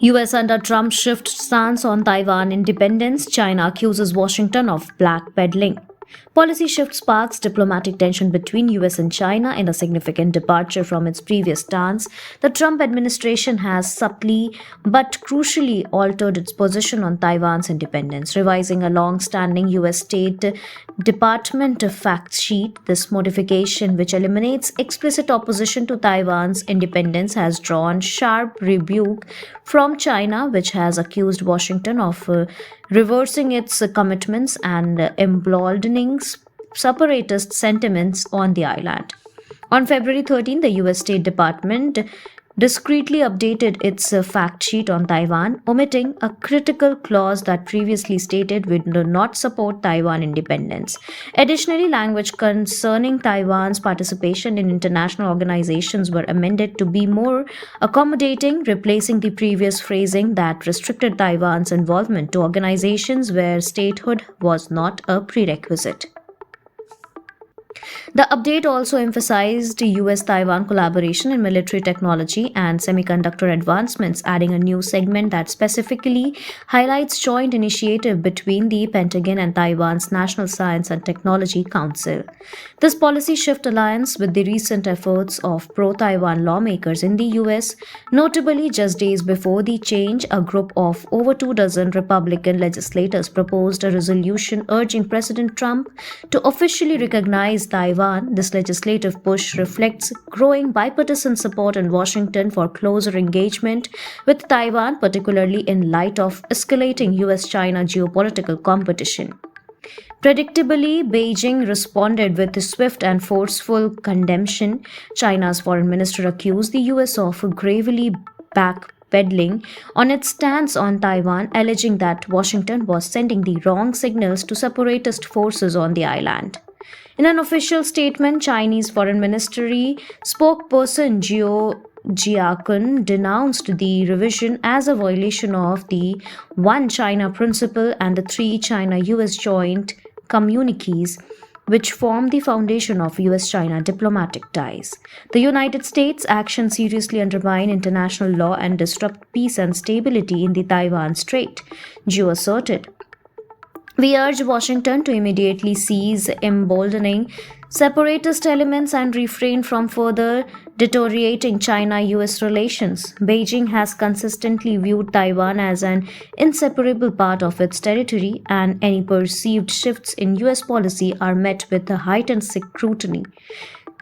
US under Trump shifts stance on Taiwan independence. China accuses Washington of backpedaling. Policy shift sparks diplomatic tension between US and China in a significant departure from its previous stance. The Trump administration has subtly but crucially altered its position on Taiwan's independence, revising a long-standing US State Department fact sheet. This modification, which eliminates explicit opposition to Taiwan's independence, has drawn sharp rebuke from China, which has accused Washington of reversing its commitments and emboldening separatist sentiments on the island. On February 13, the US State Department discreetly updated its fact sheet on Taiwan, omitting a critical clause that previously stated we do not support Taiwan independence. Additionally, language concerning Taiwan's participation in international organizations were amended to be more accommodating, replacing the previous phrasing that restricted Taiwan's involvement to organizations where statehood was not a prerequisite. The update also emphasized US Taiwan collaboration in military technology and semiconductor advancements, adding a new segment that specifically highlights joint initiative between the Pentagon and Taiwan's National Science and Technology Council. This policy shift aligns with the recent efforts of pro-Taiwan lawmakers in the US. Notably, just days before the change, a group of over 24 Republican legislators proposed a resolution urging President Trump to officially recognize Taiwan. This legislative push reflects growing bipartisan support in Washington for closer engagement with Taiwan, particularly in light of escalating US-China geopolitical competition. Predictably, Beijing responded with a swift and forceful condemnation. China's foreign minister accused the US of gravely backpedaling on its stance on Taiwan, alleging that Washington was sending the wrong signals to separatist forces on the island. In an official statement, Chinese Foreign Ministry spokesperson Zhou Jiakun denounced the revision as a violation of the One China principle and the Three China-US joint communiques, which form the foundation of US-China diplomatic ties. The United States' actions seriously undermine international law and disrupt peace and stability in the Taiwan Strait, Zhou asserted. We urge Washington to immediately cease emboldening separatist elements and refrain from further deteriorating China-US relations. Beijing has consistently viewed Taiwan as an inseparable part of its territory, and any perceived shifts in US policy are met with a heightened scrutiny.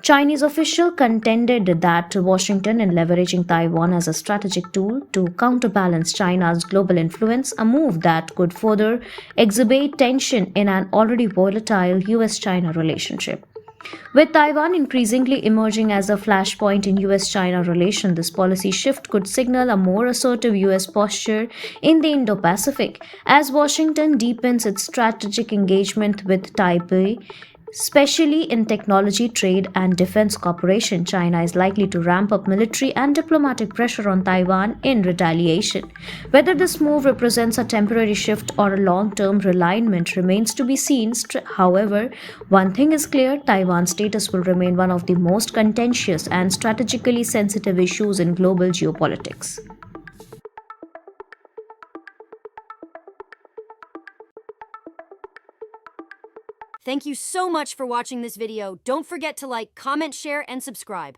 Chinese officials contended that Washington, in leveraging Taiwan as a strategic tool to counterbalance China's global influence, a move that could further exacerbate tension in an already volatile US-China relationship. With Taiwan increasingly emerging as a flashpoint in US-China relations, this policy shift could signal a more assertive US posture in the Indo-Pacific. As Washington deepens its strategic engagement with Taipei, especially in technology, trade, and defense cooperation, China is likely to ramp up military and diplomatic pressure on Taiwan in retaliation. Whether this move represents a temporary shift or a long-term realignment remains to be seen. However, one thing is clear: Taiwan's status will remain one of the most contentious and strategically sensitive issues in global geopolitics. Thank you so much for watching this video. Don't forget to like, comment, share, and subscribe.